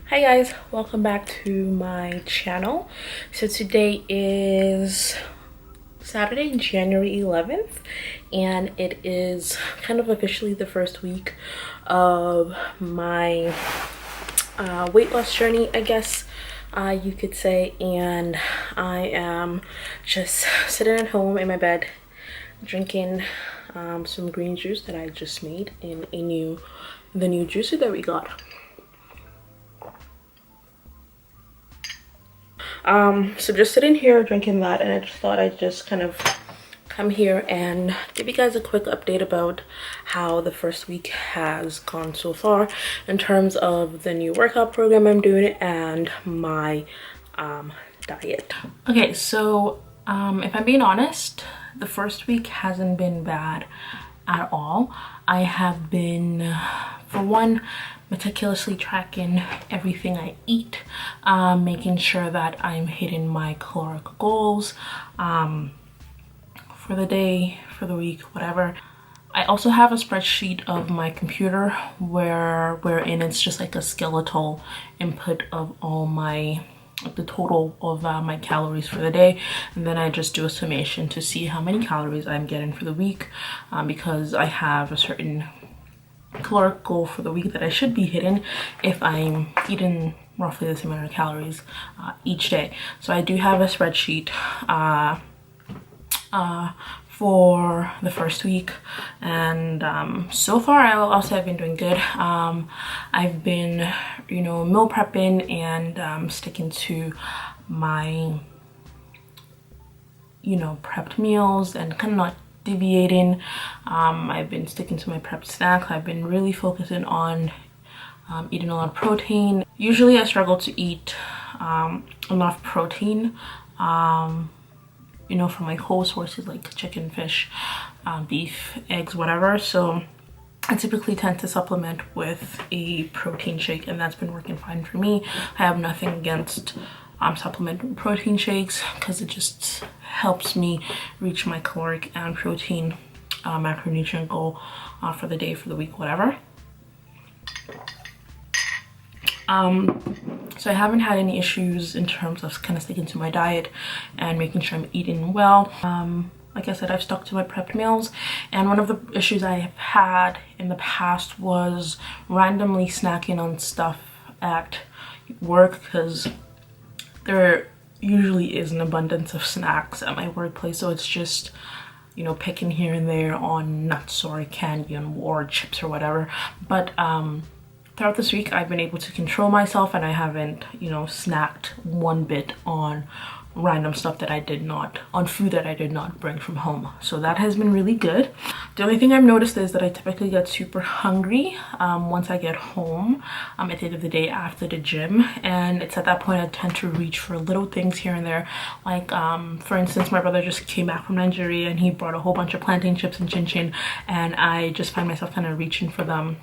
Hi guys, welcome back to my channel. So today is Saturday, January 11th, and it is kind of officially the first week of my weight loss journey, I guess you could say. And I am just sitting at home in my bed drinking some green juice that I just made in the new juicer that we got. So just sitting here drinking that, and I just thought I'd just kind of come here and give you guys a quick update about how the first week has gone so far in terms of the new workout program I'm doing and my diet. Okay, so if I'm being honest, the first week hasn't been bad at all. I have been, for one, meticulously tracking everything I eat, making sure that I'm hitting my caloric goals for the day, for the week, whatever. I also have a spreadsheet of my computer wherein it's just like a skeletal input of all the total of my calories for the day, and then I just do a summation to see how many calories I'm getting for the week, because I have a certain caloric goal for the week that I should be hitting if I'm eating roughly the same amount of calories each day. So I do have a spreadsheet for the first week, and so far I'll say I've been doing good. I've been, meal prepping and sticking to my prepped meals and kind of not deviating. I've been sticking to my prepped snacks. I've been really focusing on eating a lot of protein. Usually I struggle to eat enough protein from like whole sources like chicken, fish, beef, eggs, whatever. So I typically tend to supplement with a protein shake, and that's been working fine for me. I have nothing against supplementing protein shakes because it just helps me reach my caloric and protein macronutrient goal for the day, for the week, whatever. So I haven't had any issues in terms of kind of sticking to my diet and making sure I'm eating well. Like I said, I've stuck to my prepped meals, and one of the issues I have had in the past was randomly snacking on stuff at work, because there usually is an abundance of snacks at my workplace. So it's just, picking here and there on nuts or candy or chips or whatever. But throughout this week, I've been able to control myself, and I haven't, snacked one bit on random stuff that I did not, on food that I did not bring from home. So that has been really good. The only thing I've noticed is that I typically get super hungry once I get home at the end of the day after the gym, and it's at that point I tend to reach for little things here and there. Like for instance, my brother just came back from Nigeria and he brought a whole bunch of plantain chips and chin chin, and I just find myself kind of reaching for them,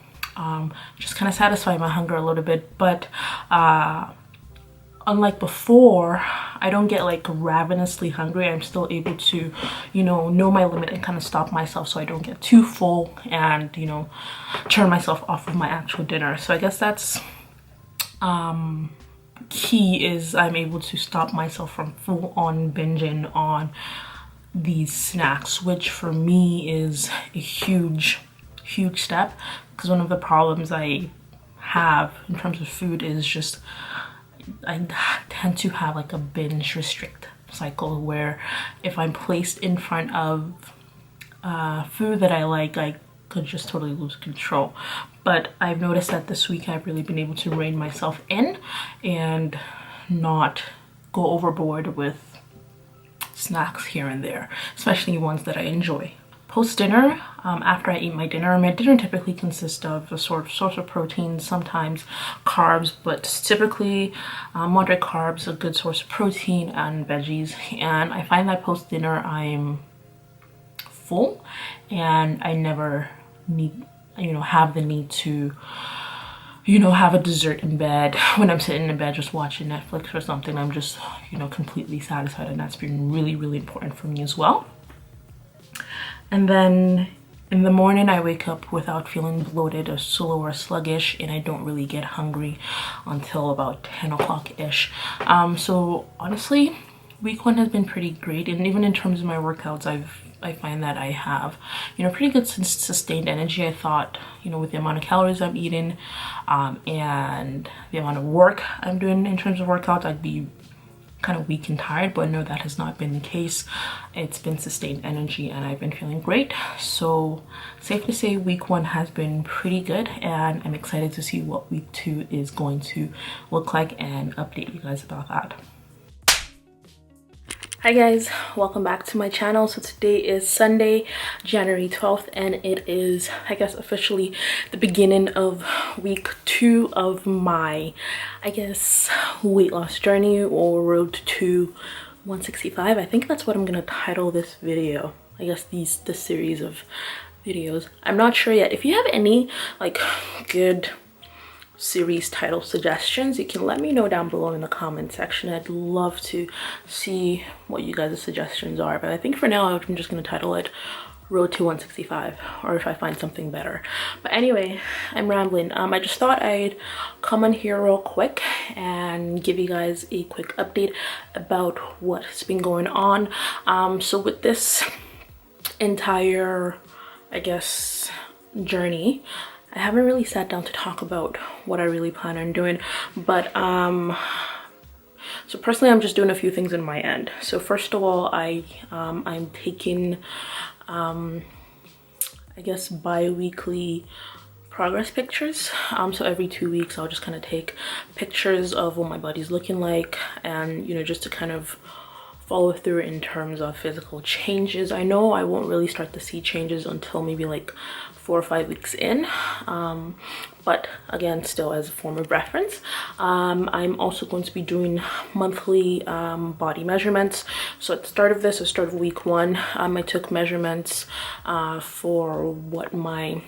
just kind of satisfy my hunger a little bit. But unlike before, I don't get like ravenously hungry. I'm still able to, know my limit and kind of stop myself so I don't get too full and, turn myself off of my actual dinner. So I guess that's key, is I'm able to stop myself from full on binging on these snacks, which for me is a huge step, because one of the problems I have in terms of food is just I tend to have like a binge restrict cycle, where if I'm placed in front of food that I like, I could just totally lose control. But I've noticed that this week I've really been able to rein myself in and not go overboard with snacks here and there, especially ones that I enjoy. Post dinner, after I eat my dinner typically consists of a source of protein, sometimes carbs, but typically moderate carbs, a good source of protein, and veggies. And I find that post dinner I'm full, and I never have the need to have a dessert in bed. When I'm sitting in bed just watching Netflix or something, I'm just completely satisfied, and that's been really important for me as well. And then in the morning I wake up without feeling bloated or slow or sluggish, and I don't really get hungry until about 10 o'clock ish. So honestly, week 1 has been pretty great, and even in terms of my workouts, I find that I have, you know, pretty good sustained energy. I thought, you know, with the amount of calories I'm eating and the amount of work I'm doing in terms of workouts, I'd be kind of weak and tired, but no, that has not been the case. It's been sustained energy and I've been feeling great. So safe to say week 1 has been pretty good, and I'm excited to see what week 2 is going to look like and update you guys about that. Hi guys, welcome back to my channel. So today is Sunday, January 12th, and it is, I guess, officially the beginning of week 2 of my, I guess, weight loss journey, or road to 165. I think that's what I'm gonna title this video. I guess this series of videos. I'm not sure yet. If you have any like good series title suggestions, you can let me know down below in the comment section. I'd love to see what you guys' suggestions are, but I think for now I'm just going to title it Road to 165, or if I find something better. But anyway, I'm rambling. I just thought I'd come on here real quick and give you guys a quick update about what's been going on. So with this entire, I guess, journey, I haven't really sat down to talk about what I really plan on doing, but so personally I'm just doing a few things in my end. So first of all, I'm taking I guess bi-weekly progress pictures. So every 2 weeks I'll just kind of take pictures of what my body's looking like, and you know, just to kind of follow through in terms of physical changes. I know I won't really start to see changes until maybe like 4 or 5 weeks in, but again, still as a form of reference. I'm also going to be doing monthly body measurements. So at the start of week 1, I took measurements for what my,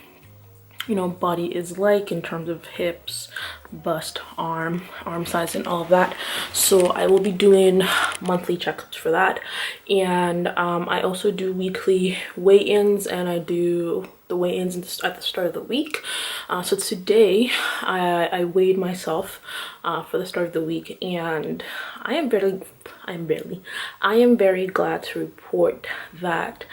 you know, body is like in terms of hips, bust, arm size, and all of that. So I will be doing monthly checkups for that, and I also do weekly weigh-ins, and I do the weigh-ins at the start of the week. So today I weighed myself for the start of the week, and I am very glad to report that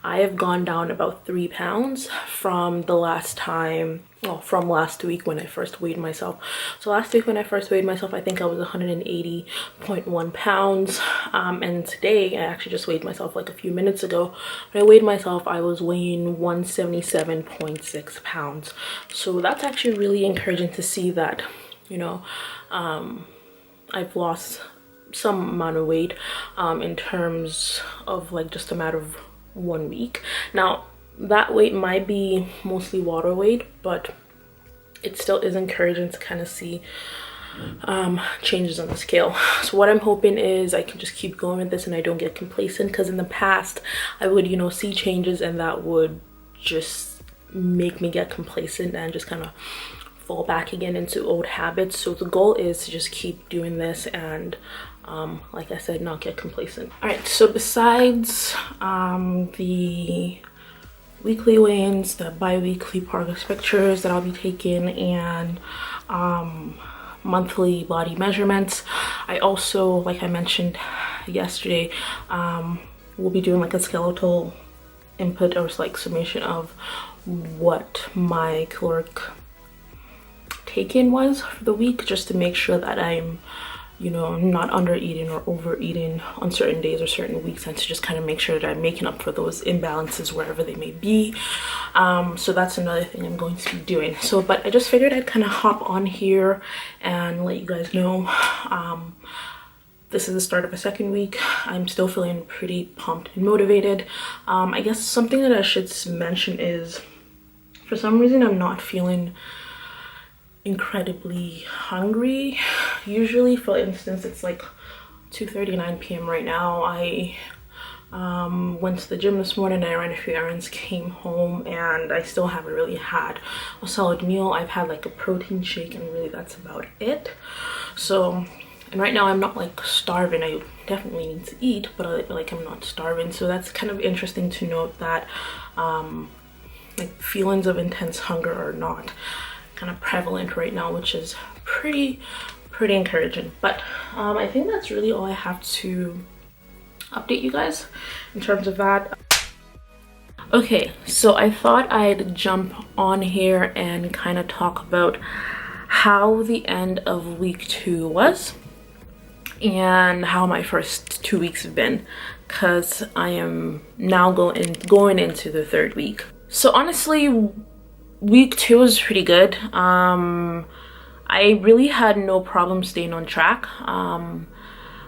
I have gone down about 3 pounds from the last time, well, from last week when I first weighed myself. So last week when I first weighed myself, I think I was 180.1 pounds. And today, I actually just weighed myself like a few minutes ago. When I weighed myself, I was weighing 177.6 pounds. So that's actually really encouraging to see that, you know, I've lost some amount of weight in terms of like just a matter of 1 week. Now that weight might be mostly water weight, but it still is encouraging to kind of see changes on the scale. So what I'm hoping is I can just keep going with this and I don't get complacent, because in the past I would, you know, see changes and that would just make me get complacent and just kind of fall back again into old habits. So the goal is to just keep doing this and like I said, not get complacent. All right, so besides the weekly weigh-ins, the bi-weekly progress pictures that I'll be taking, and monthly body measurements, I also, like I mentioned yesterday, will be doing like a skeletal input, or like summation of what my caloric take-in was for the week, just to make sure that I'm, you know, not under eating or overeating on certain days or certain weeks, and to just kind of make sure that I'm making up for those imbalances wherever they may be. So that's another thing I'm going to be doing. So, but I just figured I'd kind of hop on here and let you guys know. This is the start of a second week. I'm still feeling pretty pumped and motivated. I guess something that I should mention is, for some reason, I'm not feeling incredibly hungry. Usually, for instance, it's like 2:39 p.m. right now. I went to the gym this morning, I ran a few errands, came home, and I still haven't really had a solid meal. I've had like a protein shake, and really that's about it. So, and right now I'm not like starving. I definitely need to eat, but like I'm not starving. So that's kind of interesting to note that like feelings of intense hunger are not kind of prevalent right now, which is pretty encouraging. But I think that's really all I have to update you guys in terms of that. Okay, so I thought I'd jump on here and kind of talk about how the end of week 2 was and how my first 2 weeks have been, because I am now going into the 3rd week. So honestly, week 2 was pretty good. I really had no problem staying on track.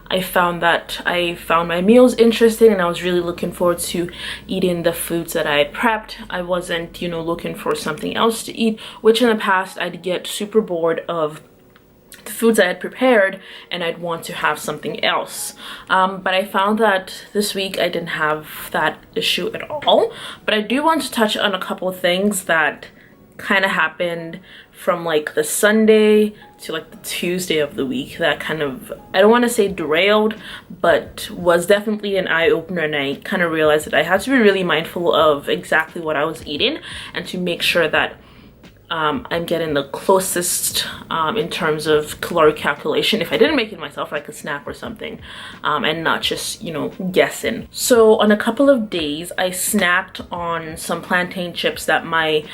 I found my meals interesting, and I was really looking forward to eating the foods that I had prepped. I wasn't, you know, looking for something else to eat, which in the past I'd get super bored of the foods I had prepared and I'd want to have something else. But I found that this week I didn't have that issue at all. But I do want to touch on a couple of things that kind of happened from like the Sunday to like the Tuesday of the week that kind of, I don't want to say derailed, but was definitely an eye-opener, and I kind of realized that I had to be really mindful of exactly what I was eating and to make sure that I'm getting the closest in terms of caloric calculation, if I didn't make it myself, like a snack or something, and not just, you know, guessing. So on a couple of days I snacked on some plantain chips that my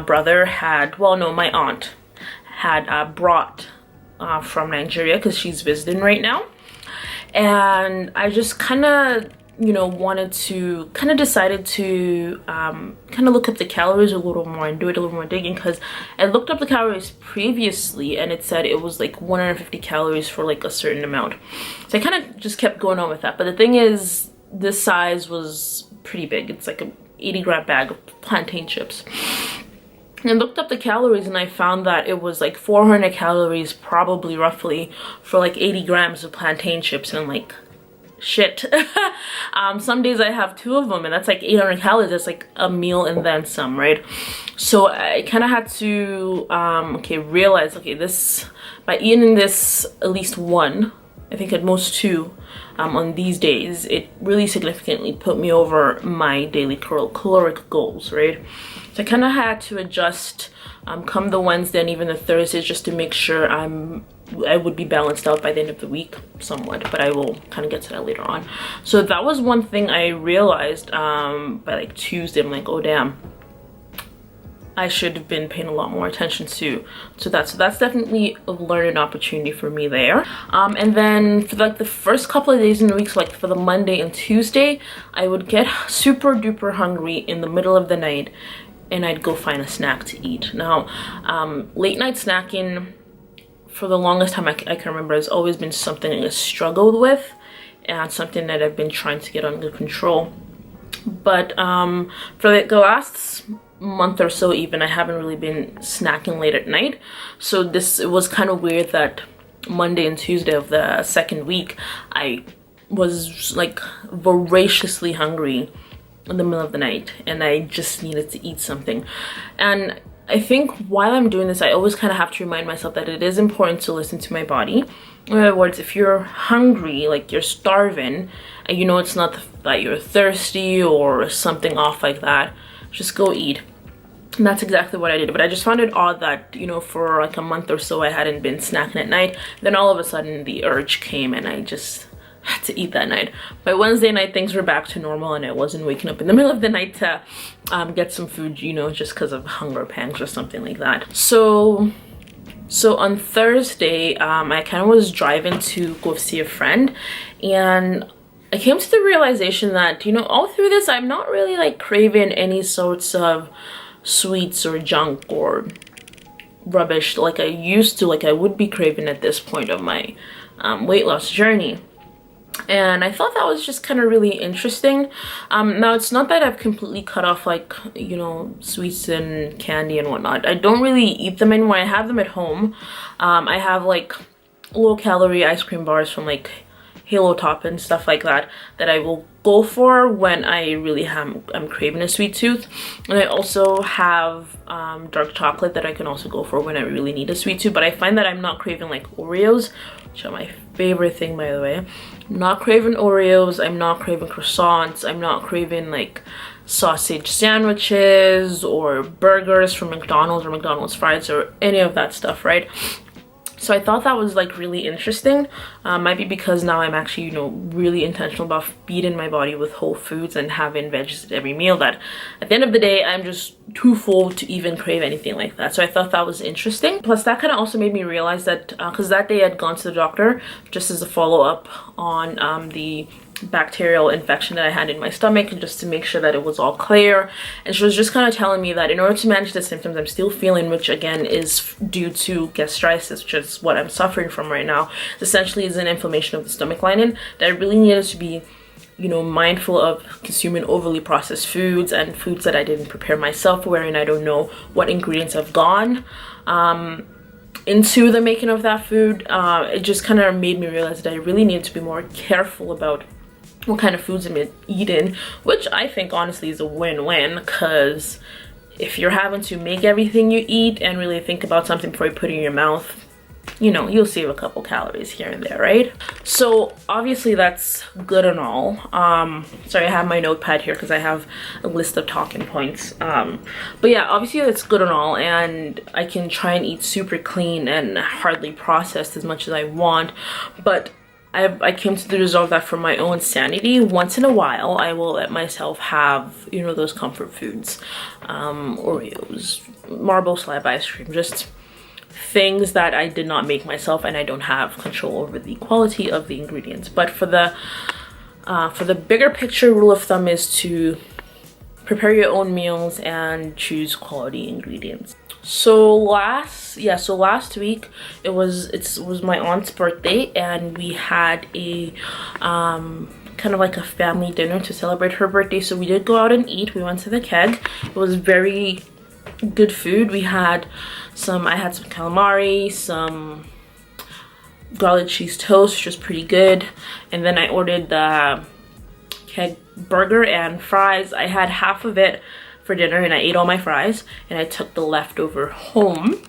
brother had, well no, my aunt had brought from Nigeria, because she's visiting right now. And I just kind of, you know, decided to kind of look up the calories a little more and do it a little more digging, because I looked up the calories previously and it said it was like 150 calories for like a certain amount. So I kind of just kept going on with that. But the thing is, this size was pretty big. It's like a 80-gram bag of plantain chips. And I looked up the calories and I found that it was like 400 calories, probably roughly, for like 80 grams of plantain chips. And I'm like, shit. Some days I have 2 of them and that's like 800 calories. That's like a meal and then some, right? So I kind of had to realize, okay, this, by eating this at least 1, I think at most 2 on these days, it really significantly put me over my daily caloric goals, right? So I kind of had to adjust come the Wednesday and even the Thursdays, just to make sure I would be balanced out by the end of the week somewhat, but I will kind of get to that later on. So that was one thing I realized by like Tuesday. I'm like, oh damn, I should have been paying a lot more attention to that. So that's definitely a learning opportunity for me there. And then for like the first couple of days in the week, so like for the Monday and Tuesday, I would get super duper hungry in the middle of the night and I'd go find a snack to eat. Now, late night snacking, for the longest time I can remember, has always been something I struggled with and something that I've been trying to get under control. But for like the last month or so even, I haven't really been snacking late at night. So it was kind of weird that Monday and Tuesday of the 2nd week, I was like voraciously hungry in the middle of the night and I just needed to eat something. And I think while I'm doing this, I always kind of have to remind myself that it is important to listen to my body. In other words, if you're hungry, like you're starving, and you know it's not that you're thirsty or something off like that, just go eat. And that's exactly what I did. But I just found it odd that, you know, for like a month or so I hadn't been snacking at night. Then all of a sudden the urge came and I just had to eat that night. By Wednesday night, things were back to normal and I wasn't waking up in the middle of the night to get some food, you know, just because of hunger pangs or something like that. So on Thursday, I kind of was driving to go see a friend, and I came to the realization that, you know, all through this, I'm not really like craving any sorts of sweets or junk or rubbish like I used to, like I would be craving at this point of my weight loss journey. And I thought that was just kind of really interesting. Now, it's not that I've completely cut off, like, you know, sweets and candy and whatnot. I don't really eat them anymore. I have them at home. I have like low-calorie ice cream bars from like Halo Top and stuff like that I will go for when I really I'm craving a sweet tooth. And I also have dark chocolate that I can also go for when I really need a sweet tooth. But I find that I'm not craving like Oreos, which are my favorite thing, by the way. I'm not craving Oreos, I'm not craving croissants, I'm not craving like sausage sandwiches or burgers from McDonald's or McDonald's fries or any of that stuff, right? So I thought that was like really interesting. Might be because now I'm actually, you know, really intentional about feeding my body with whole foods and having veggies at every meal, that at the end of the day, I'm just too full to even crave anything like that. So I thought that was interesting. Plus that kind of also made me realize that, because that day I'd gone to the doctor just as a follow-up on the bacterial infection that I had in my stomach, and just to make sure that it was all clear. And she was just kind of telling me that in order to manage the symptoms I'm still feeling, which again is due to gastritis, which is what I'm suffering from right now, essentially is an inflammation of the stomach lining, that I really needed to be, you know, mindful of consuming overly processed foods and foods that I didn't prepare myself, wherein I don't know what ingredients have gone into the making of that food. It just kind of made me realize that I really need to be more careful about what kind of foods I'm eating, which I think honestly is a win-win, because if you're having to make everything you eat and really think about something before you put it in your mouth, you know, you'll save a couple calories here and there, right? So obviously that's good and all. Sorry, I have my notepad here because I have a list of talking points. But yeah, obviously that's good and all, and I can try and eat super clean and hardly processed as much as I want, but I came to the resolve that for my own sanity, once in a while, I will let myself have, you know, those comfort foods, Oreos, Marble Slab ice cream, just things that I did not make myself and I don't have control over the quality of the ingredients. But for the bigger picture, rule of thumb is to prepare your own meals and choose quality ingredients. So last week it was my aunt's birthday, and we had a kind of like a family dinner to celebrate her birthday. So we did go out and eat. We went to the Keg. It was very good food. I had some calamari, some garlic cheese toast, which was pretty good, and then I ordered the Keg burger and fries. I had half of it for dinner and I ate all my fries, and I took the leftover home.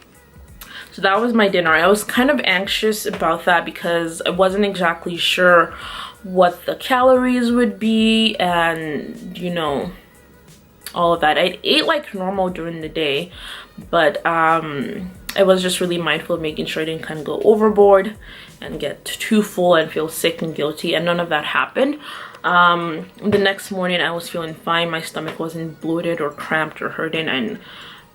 So that was my dinner. I was kind of anxious about that because I wasn't exactly sure what the calories would be, and you know, all of that. I ate like normal during the day, but I was just really mindful of making sure I didn't kind of go overboard and get too full and feel sick and guilty, and none of that happened. The next morning I was feeling fine. My stomach wasn't bloated or cramped or hurting, and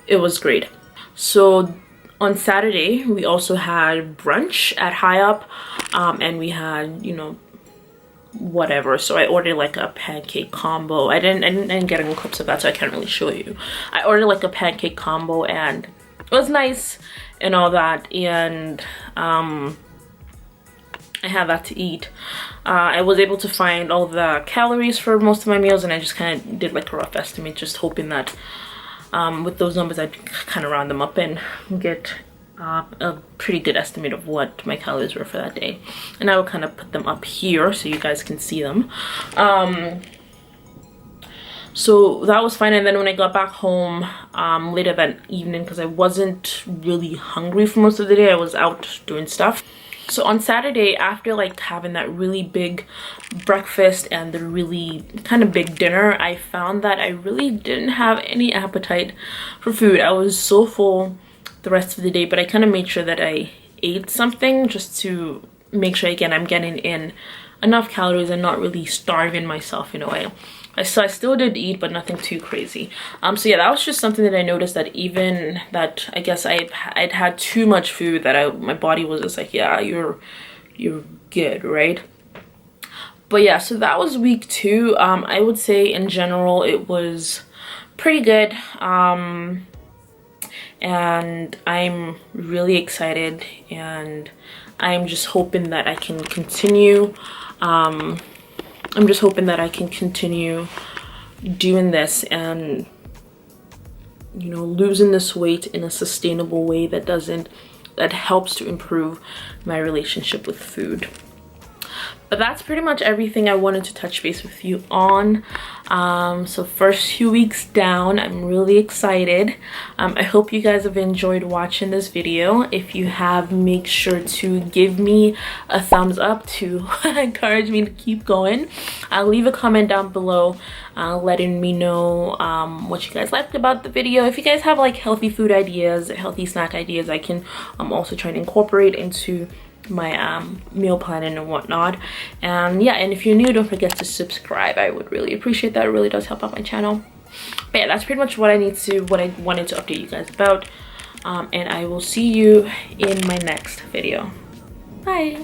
it was great. So on Saturday we also had brunch at High Up, and we had, you know, whatever. So I ordered like a pancake combo. I didn't get any clips of that, so I can't really show you. I ordered like a pancake combo, and it was nice and all that, and I had that to eat. I was able to find all the calories for most of my meals, and I just kind of did like a rough estimate, just hoping that with those numbers I'd kind of round them up and get a pretty good estimate of what my calories were for that day. And I will kind of put them up here so you guys can see them. So that was fine. And then when I got back home later that evening, because I wasn't really hungry for most of the day, I was out doing stuff. So on Saturday, after like having that really big breakfast and the really kind of big dinner, I found that I really didn't have any appetite for food. I was so full the rest of the day, but I kind of made sure that I ate something just to make sure, again, I'm getting in enough calories and not really starving myself in a way. So I still did eat, but nothing too crazy. So yeah, that was just something that I noticed, that even that I guess I'd had too much food, that my body was just like, yeah, you're good, right? But yeah, so that was week 2. I would say in general it was pretty good. And I'm really excited, and I'm just hoping that I can continue. I'm just hoping that I can continue doing this and, you know, losing this weight in a sustainable way that helps to improve my relationship with food. But that's pretty much everything I wanted to touch base with you on. So first few weeks down, I'm really excited. I hope you guys have enjoyed watching this video. If you have, make sure to give me a thumbs up to encourage me to keep going. Leave a comment down below letting me know what you guys liked about the video. If you guys have like healthy food ideas, healthy snack ideas, I can also try to incorporate into my meal planning and whatnot. And yeah, and if you're new, don't forget to subscribe. I would really appreciate that. It really does help out my channel. But yeah, that's pretty much what I wanted to update you guys about. And I will see you in my next video. Bye.